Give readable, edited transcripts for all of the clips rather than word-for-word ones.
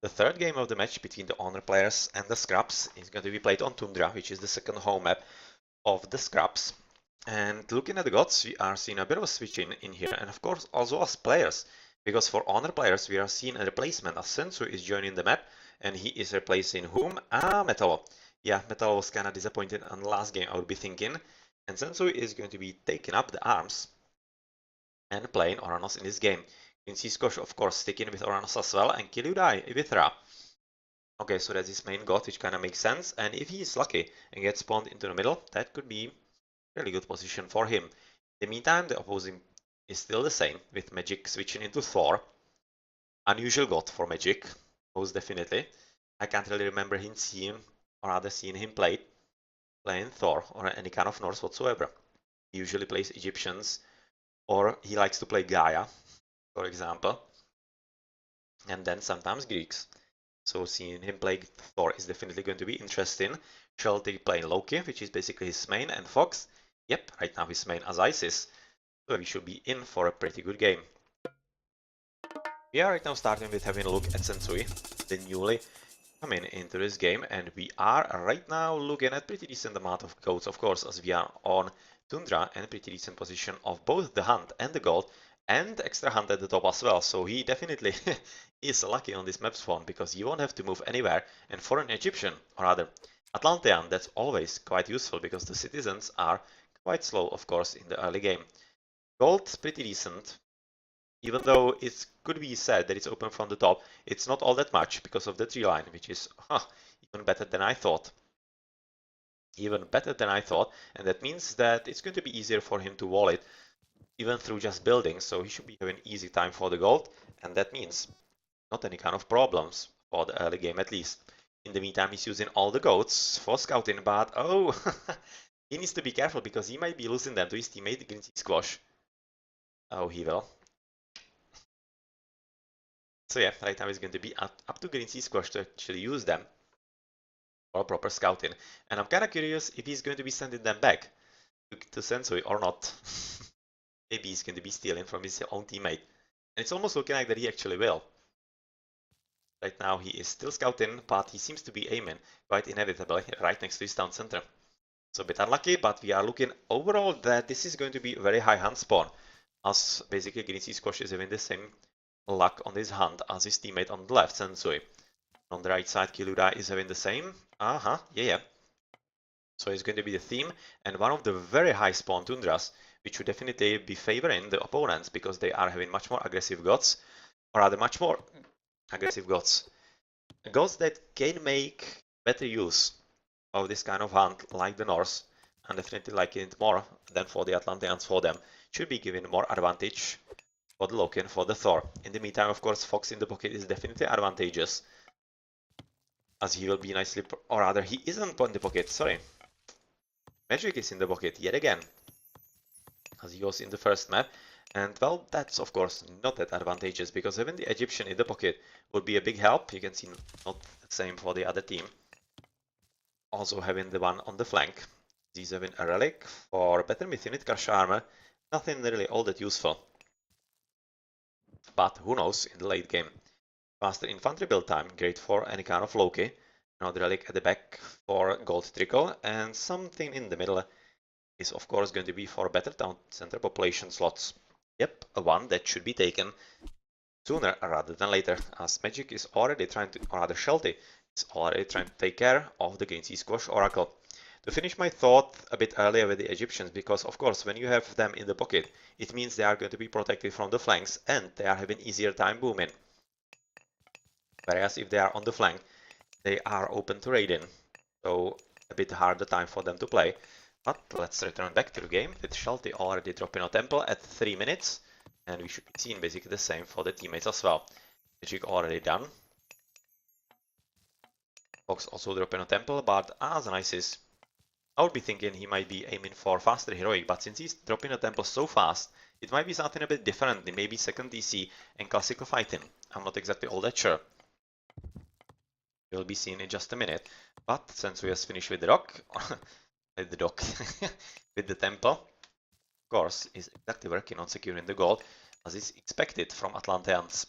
The third game of the match between the Honor players and the Scrubs is going to be played on Tundra, which is the second home map of the Scrubs. And looking at the gods, we are seeing a bit of a switch in here, and of course also as players, because for Honor players we are seeing a replacement as Sensuy is joining the map, and he is replacing whom? Metal. Yeah, Metal was kind of disappointed on the last game, I would be thinking, and Sensuy is going to be taking up the arms and playing Oranos in this game. Grinseaskosh, of course, sticking with Oranos as well, and Kiludai with Ra. Okay, so that's his main god, which kind of makes sense, and if he is lucky and gets spawned into the middle, that could be really good position for him. In the meantime, the opposing is still the same, with Magic switching into Thor. Unusual god for Magic, most definitely. I can't really remember him seeing, or rather seeing him playing Thor, or any kind of Norse whatsoever. He usually plays Egyptians, or he likes to play Gaia, for example, and then sometimes Greeks. So seeing him play Thor is definitely going to be interesting. Shelty playing Loki, which is basically his main, and Fox, yep, right now his main as Isis. So we should be in for a pretty good game. We are right now starting with having a look at Sensuy, the newly coming into this game, and we are right now looking at pretty decent amount of goats, of course, as we are on Tundra, and pretty decent position of both the hunt and the gold, and extra hunt at the top as well. So he definitely is lucky on this map spawn, because you won't have to move anywhere, and for an Egyptian, or rather Atlantean, that's always quite useful, because the citizens are quite slow, of course, in the early game. Gold, pretty decent. Even though it could be said that it's open from the top, it's not all that much because of the tree line, which is even better than I thought. Even better than I thought, and that means that it's going to be easier for him to wall it, even through just building, so he should be having easy time for the gold, and that means not any kind of problems for the early game at least. In the meantime, he's using all the goats for scouting, but oh, he needs to be careful because he might be losing them to his teammate Grinseaskosh. Oh, he will. So yeah, right now it's going to be up to Grinseaskosh to actually use them for proper scouting. And I'm kind of curious if he's going to be sending them back to Sensuy or not. Maybe he's going to be stealing from his own teammate. And it's almost looking like that he actually will. Right now he is still scouting, but he seems to be aiming quite inevitably right next to his town center. So a bit unlucky, but we are looking overall that this is going to be a very high hunt spawn, as basically Grinseaskosh is having the same luck on this hunt as his teammate on the left, Sensuy. On the right side, Kiludai is having the same. Yeah. So it's going to be the theme, and one of the very high spawn Tundras, which would definitely be favoring the opponents because they are having much more aggressive gods, or rather much more aggressive gods. Gods that can make better use of this kind of hunt, like the Norse, and definitely like it more than for the Atlanteans for them, should be given more advantage for the Loki and for the Thor. In the meantime, of course, Fox in the pocket is definitely advantageous, as he will be nicely, or rather he isn't in the pocket, sorry. Magic is in the pocket yet again, as he was in the first map, and well, that's of course not that advantageous, because having the Egyptian in the pocket would be a big help. You can see not the same for the other team. Also having the one on the flank. He's having a relic for better myth unit crush armor, nothing really all that useful. But who knows in the late game. Faster infantry build time, great for any kind of Loki. Another relic at the back for gold trickle, and something in the middle is of course going to be for better town center population slots. Yep, a one that should be taken sooner rather than later, as Magic is already trying to, or rather Shelty is already trying to take care of the Grinseaskosh Oracle. To finish my thought a bit earlier with the Egyptians, because of course when you have them in the pocket, it means they are going to be protected from the flanks and they are having easier time booming. Whereas if they are on the flank, they are open to raiding, so a bit harder time for them to play. But let's return back to the game with Shelty already dropping a temple at 3 minutes, and we should be seeing basically the same for the teammates as well. Magic already done. Fox also dropping a temple, but as an Isis, I would be thinking he might be aiming for faster heroic, but since he's dropping a temple so fast, it might be something a bit different, maybe second DC and classical fighting. I'm not exactly all that sure. We'll be seeing in just a minute. But since we have finished with the rock, with the temple, of course, is exactly working on securing the gold, as is expected from Atlanteans.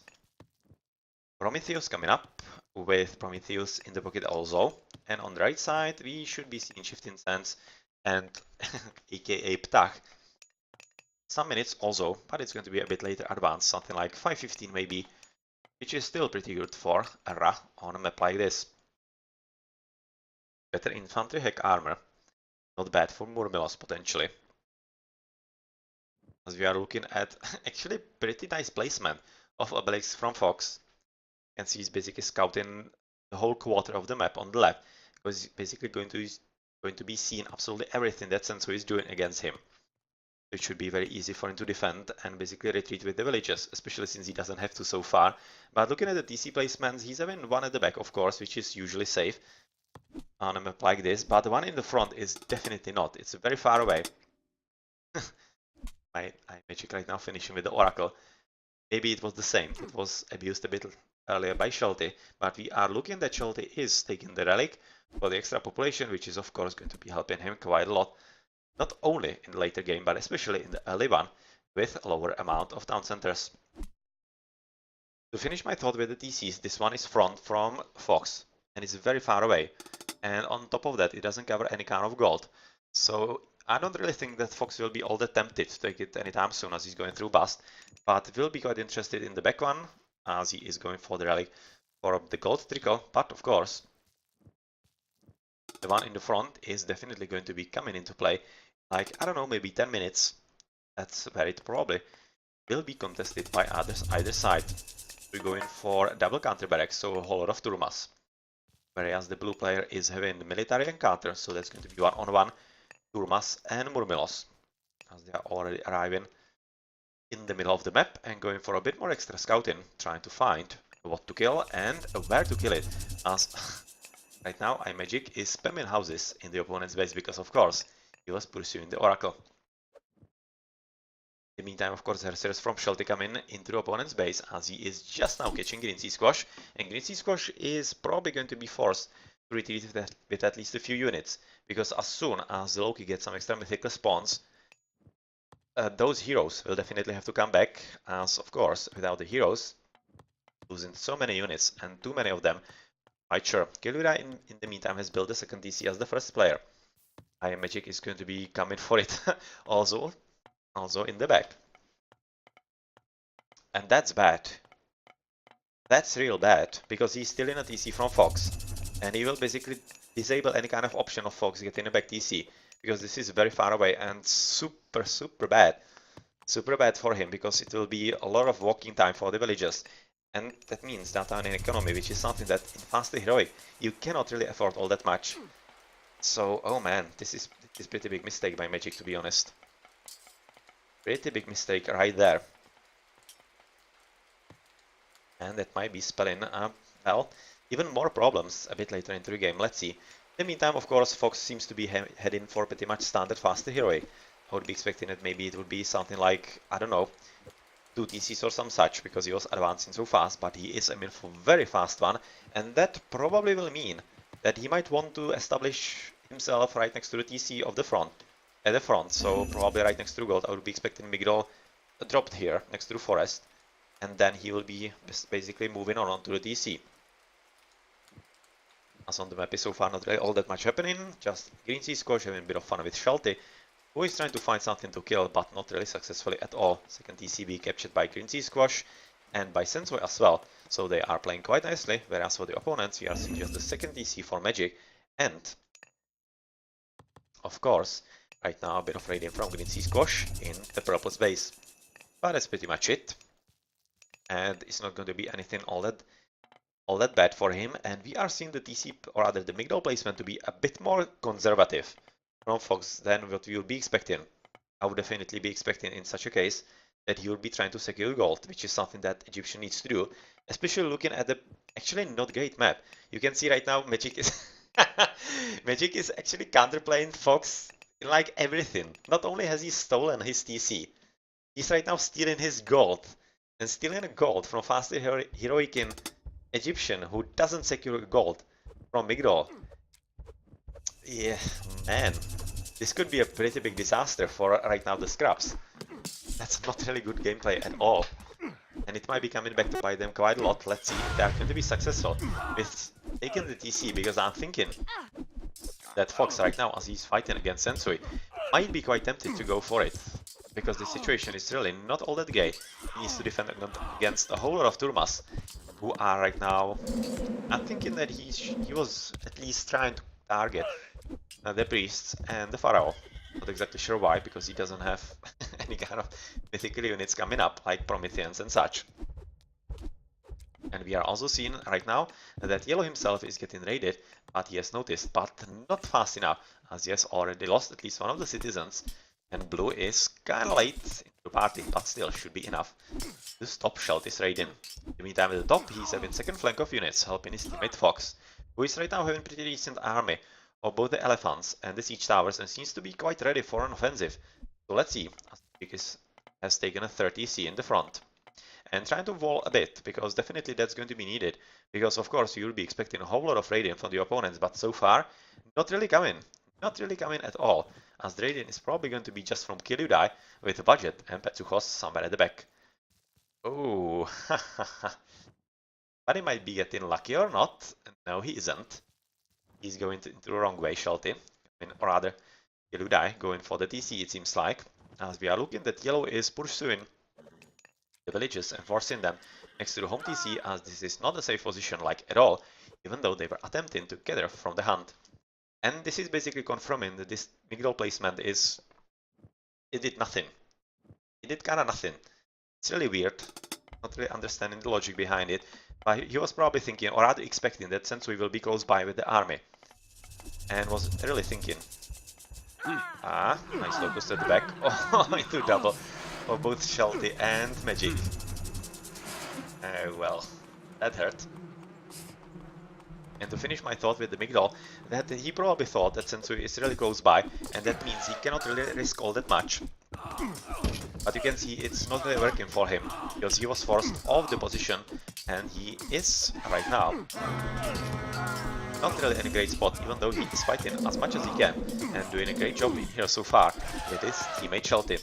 Prometheus coming up, with Prometheus in the pocket also. And on the right side, we should be seeing Shifting Sands and aka Ptah. Some minutes also, but it's going to be a bit later advanced, something like 5:15 maybe, which is still pretty good for Ra on a map like this. Better infantry heck armor, not bad for Murmilos potentially. As we are looking at actually pretty nice placement of Obelix from Fox. You can see he's basically scouting the whole quarter of the map on the left, because he's basically going to be seeing absolutely everything that Sensuy is doing against him. It should be very easy for him to defend and basically retreat with the villages, especially since he doesn't have to so far. But looking at the TC placements, he's having one at the back, of course, which is usually safe on a map like this, but the one in the front is definitely not. It's very far away. My magic right now finishing with the Oracle. Maybe it was the same. It was abused a bit earlier by Shelty, but we are looking that Shelty is taking the relic for the extra population, which is of course going to be helping him quite a lot. Not only in the later game, but especially in the early one, with a lower amount of town centers. To finish my thought with the TCs, this one is front from Fox, and it's very far away. And on top of that, it doesn't cover any kind of gold. So I don't really think that Fox will be all that tempted to take it anytime soon as he's going through bust, but will be quite interested in the back one, as he is going for the relic for the gold trickle, but of course, the one in the front is definitely going to be coming into play, like, I don't know, maybe 10 minutes. That's where it probably will be contested by either side. We're going for double counter barracks, so a whole lot of Turmas. Whereas the blue player is having military encounter, so that's going to be one-on-one Turmas and Murmilos, as they are already arriving in the middle of the map and going for a bit more extra scouting, trying to find what to kill and where to kill it, as right now iMagic is spamming houses in the opponent's base because of course he was pursuing the Oracle. In the meantime, of course, Hercers from Shelty come into the opponent's base as he is just now catching Green Sea Squash, and Green Sea Squash is probably going to be forced to retreat with at least a few units, because as soon as the Loki gets some extra mythical spawns, those heroes will definitely have to come back, as of course, without the heroes, losing so many units and too many of them, quite sure. Kilura in the meantime has built the second DC as the first player. iMagic is going to be coming for it also in the back. And that's bad. That's real bad, because he's still in a TC from Fox, and he will basically disable any kind of option of Fox getting a back TC, because this is very far away and super bad. Super bad for him, because it will be a lot of walking time for the villagers, and that means data and economy, which is something that in Fast Heroic you cannot really afford all that much. So, oh man, this is pretty big mistake by Magic, to be honest. Pretty big mistake right there. And that might be spelling, well, even more problems a bit later into the game. Let's see. In the meantime, of course, Fox seems to be heading for pretty much standard Fast Heroic. I would be expecting that maybe it would be something like, I don't know, 2 TCs or some such, because he was advancing so fast, but he is aiming for very fast one, and that probably will mean that he might want to establish himself right next to the TC of the front, at the front, so probably right next to gold. I would be expecting Migdol dropped here next to the forest, and then he will be basically moving on to the TC. As on the map is so far not really all that much happening, just Green Sea Squash having a bit of fun with Shelty, who is trying to find something to kill, but not really successfully at all. Second TCB captured by Green Sea Squash and by Sensuy as well, so they are playing quite nicely, whereas for the opponents we are seeing just the second TC for Magic, and of course, right now a bit of raiding from Green Sea Squash in the purple space. But that's pretty much it, and it's not going to be anything all that bad for him, and we are seeing the TC, or rather the Migdol placement, to be a bit more conservative from Fox than what we would be expecting. I would definitely be expecting in such a case that he would be trying to secure gold, which is something that Egyptian needs to do, especially looking at the actually not great map. You can see right now Magic is Magic is actually counterplaying Fox in like everything. Not only has he stolen his TC, he's right now stealing his gold, and stealing a gold from faster heroic in Egyptian who doesn't secure gold from Migdol. Yeah, man, this could be a pretty big disaster for right now the Scrubs. That's not really good gameplay at all. and it might be coming back to bite them quite a lot. Let's see if they are going to be successful with taking the TC, because I'm thinking that Fox right now, as he's fighting against Sensuy, might be quite tempted to go for it, because the situation is really not all that gay. He needs to defend against a whole lot of Turmas, who are right now... I'm thinking that he was at least trying to target the priests and the pharaoh. Not exactly sure why, because he doesn't have any kind of mythical units coming up, like Prometheans and such. And we are also seeing right now that Yellow himself is getting raided, but he has noticed, but not fast enough, as he has already lost at least one of the citizens, and Blue is kinda late into the party, but still should be enough to stop Shelty's raiding. In the meantime, at the top, he's having second flank of units, helping his teammate Fox, who is right now having pretty decent army of both the elephants and the siege towers, and seems to be quite ready for an offensive. So let's see, as Magic has taken a 30C in the front. And trying to wall a bit, because definitely that's going to be needed, because of course you'll be expecting a whole lot of radiant from the opponents, but so far, not really coming at all, as the radiant is probably going to be just from Kill You Die with a budget and Petsuchos somewhere at the back. Oh, but he might be getting lucky or not. No, he isn't. He's going into the wrong way, Shelty, or rather, Kill You Die going for the TC, it seems like, as we are looking that Yellow is pursuing the villages and forcing them next to the home TC, as this is not a safe position like at all, even though they were attempting to gather from the hunt. And this is basically confirming that this Migdol placement it did nothing. It did kinda nothing. It's really weird, not really understanding the logic behind it, but he was probably thinking, or rather expecting, that Sensuy will be close by with the army, and was really thinking, nice locust at the back, into double for both Shelty and Magic. Well, that hurt. And to finish my thought with the Migdol, that he probably thought that Sensuy is really close by, and that means he cannot really risk all that much. But you can see it's not really working for him, because he was forced off the position, and he is, right now, not really in a great spot, even though he is fighting as much as he can, and doing a great job in here so far with his teammate Shelty.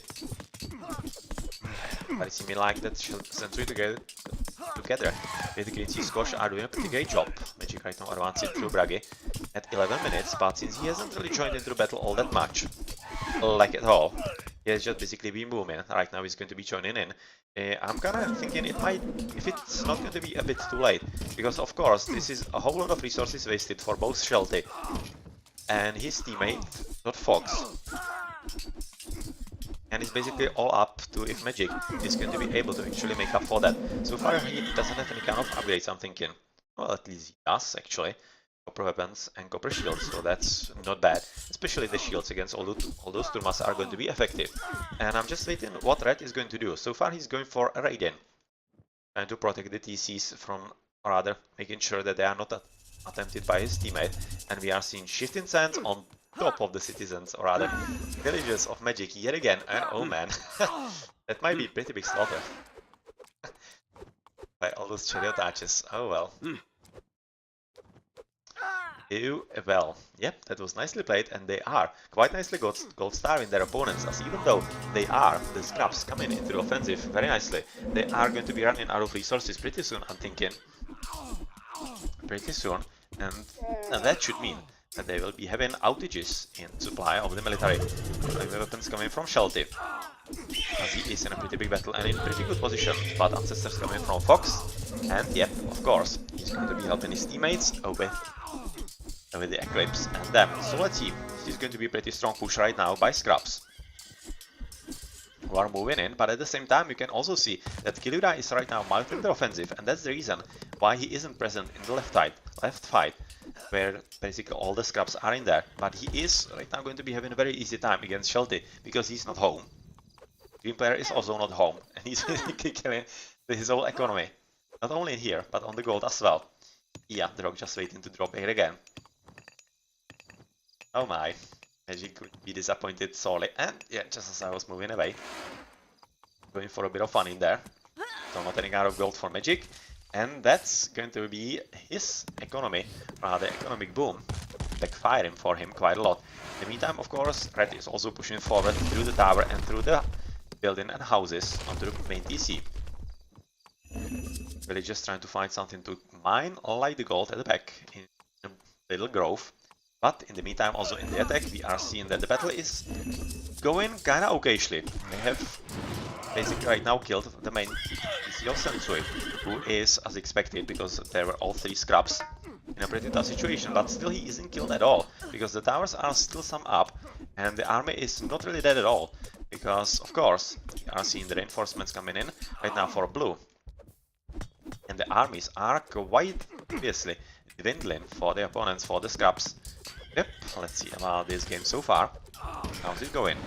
But it seems like that Sensuy together with Green Sea Squash are doing a pretty great job. Magic right now advancing through Bragi at 11 minutes, but since he hasn't really joined into the battle all that much, like at all, he has just basically been booming. Right now he's going to be joining in. I'm kinda thinking it might, if it's not going to be a bit too late, because of course this is a whole lot of resources wasted for both Shelty and his teammate, not Fox. And it's basically all up to if Magic is going to be able to actually make up for that. So far he doesn't have any kind of upgrades, I'm thinking. Well, at least he does, actually. Copper weapons and copper shields, so that's not bad. Especially the shields against all those Turmas are going to be effective. And I'm just waiting what Red is going to do. So far he's going for a raid-in, trying to protect the TCs from, or rather, making sure that they are not attempted by his teammate. And we are seeing shifting sands on top of the citizens, or rather, villagers of Magic yet again, and oh man, that might be a pretty big slaughter. By all those chariot arches, oh well. Ew, well, yep, that was nicely played, and they are quite nicely gold starving their opponents, as even though they are, the scraps coming into the offensive very nicely, they are going to be running out of resources pretty soon, I'm thinking. Pretty soon, and that should mean that they will be having outages in supply of the military weapons coming from Shelty, as he is in a pretty big battle and in pretty good position, but Ancestors coming from Fox, and yep, of course, he's going to be helping his teammates with the Eclipse and them. So let's see, this is going to be a pretty strong push right now by Scraps, who are moving in, but at the same time you can also see that Kill You Die is right now mounting the offensive, and that's the reason why he isn't present in the left fight, where basically all the Scraps are in there, but he is right now going to be having a very easy time against Shelty, because he's not home. Green player is also not home, and he's basically killing his whole economy, not only in here, but on the gold as well. Yeah, the rock just waiting to drop here again. Oh my, Magic could be disappointed sorely, and yeah, just as I was moving away, going for a bit of fun in there, so not any kind of gold for Magic, and that's going to be his economy, rather economic boom, backfiring for him quite a lot. In the meantime, of course, Red is also pushing forward through the tower and through the building and houses onto the main TC. Really just trying to find something to mine, like the gold at the back in a little grove. But in the meantime, also in the attack, we are seeing that the battle is going kinda okayly. They have basically right now killed the main PC of Sensuy, who is as expected because there were all three scrubs in a pretty tough situation, but still he isn't killed at all because the towers are still some up and the army is not really dead at all because of course we are seeing the reinforcements coming in right now for blue and the armies are quite obviously dwindling for the opponents, for the scrubs. Yep, let's see about this game so far. How's it going?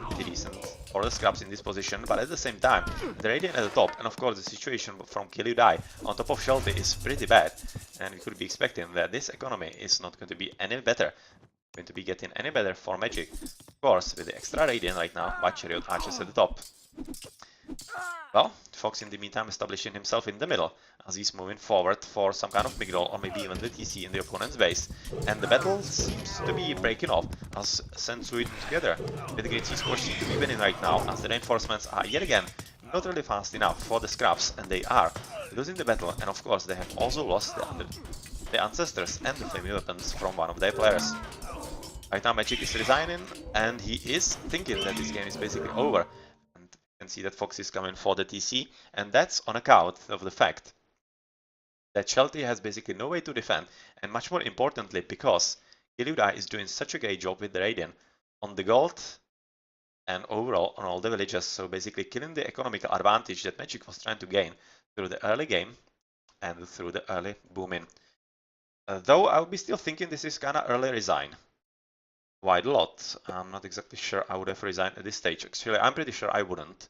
Pretty decent for the scrubs in this position, but at the same time, the Radiant at the top, and of course the situation from Kill You Die on top of Shelty is pretty bad, and we could be expecting that this economy is not going to be any better, going to be getting any better for Magic. Of course, with the extra Radiant right now, by Chariot Archers at the top. Well, Fox in the meantime establishing himself in the middle as he's moving forward for some kind of mid-roll or maybe even the TC in the opponent's base. And the battle seems to be breaking off as Sensuy together with the Great Sea Scorch seem to be winning right now as the reinforcements are yet again not really fast enough for the scrubs and they are losing the battle and of course they have also lost the ancestors and the flaming weapons from one of their players. Right now Magic is resigning and he is thinking that this game is basically over. Can see that Fox is coming for the TC, and that's on account of the fact that Shelty has basically no way to defend, and much more importantly, because Kiluda is doing such a great job with the Radiant on the gold and overall on all the villages, so basically killing the economical advantage that Magic was trying to gain through the early game and through the early booming. Though I would be still thinking this is kinda early resign. Quite a lot. I'm not exactly sure I would have resigned at this stage. Actually, I'm pretty sure I wouldn't.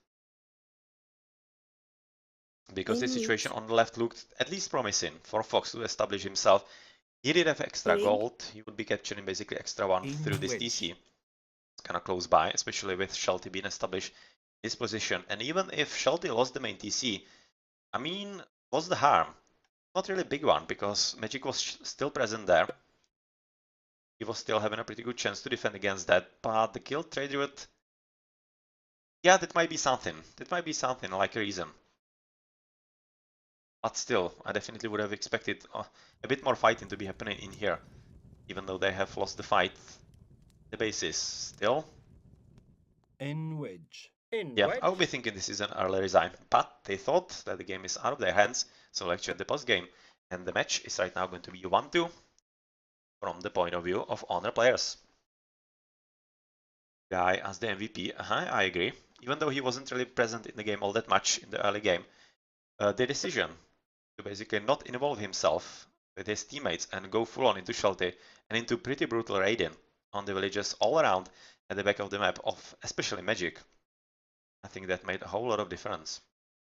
Because the situation on the left looked at least promising for Fox to establish himself. He did have extra gold, he would be capturing basically extra one through this TC. It's kind of close by, especially with Shelty being established in this position. And even if Shelty lost the main TC, I mean, what's the harm? Not really a big one, because Magic was still present there. He was still having a pretty good chance to defend against that, but the kill trade route, yeah, that might be something. That might be something like a reason. But still, I definitely would have expected a bit more fighting to be happening in here, even though they have lost the fight. The basis still. In wedge. Yeah, I would be thinking this is an early resign, but they thought that the game is out of their hands, so let's check the post game. And the match is right now going to be 1-2 from the point of view of Honor players. Guy as the MVP, I agree. Even though he wasn't really present in the game all that much in the early game, the decision to basically not involve himself with his teammates and go full on into Shelty and into pretty brutal raiding on the villages all around at the back of the map of especially Magic. I think that made a whole lot of difference.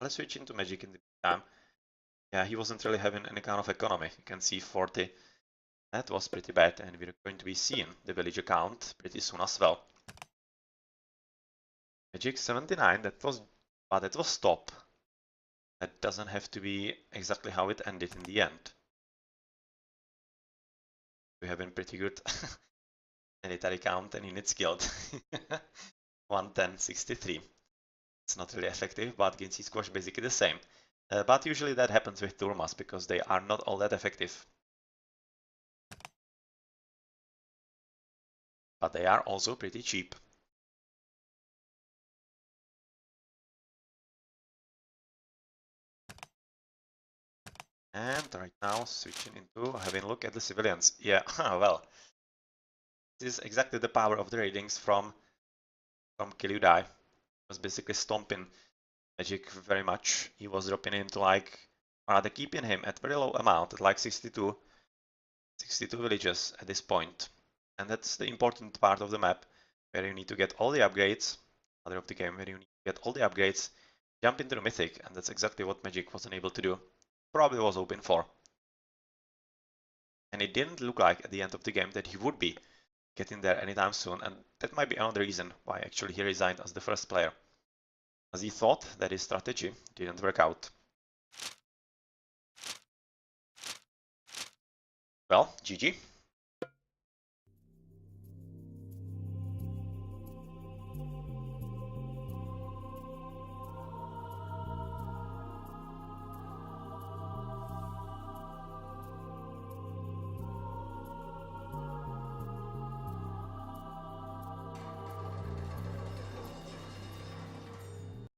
Let's switch into Magic in the meantime. Yeah, he wasn't really having any kind of economy. You can see 40. That was pretty bad, and we're going to be seeing the villager count pretty soon as well. Magic 79, that was top. That doesn't have to be exactly how it ended in the end. We have been pretty good military count and units killed. 110.63. It's not really effective, but Ginsi Squash basically the same. But usually that happens with Turmas because they are not all that effective. But they are also pretty cheap. And right now switching into having a look at the civilians. Yeah, well, this is exactly the power of the ratings from Kill You Die. Was basically stomping Magic very much. He was dropping him to like, rather keeping him at very low amount, at like 62 villages at this point. And that's the important part of the map, where you need to get all the upgrades, other of the game, where you need to get all the upgrades, jump into the Mythic, and that's exactly what Magic wasn't able to do. Probably was hoping for. And it didn't look like at the end of the game that he would be getting there anytime soon, and that might be another reason why actually he resigned as the first player. As he thought that his strategy didn't work out. Well, GG.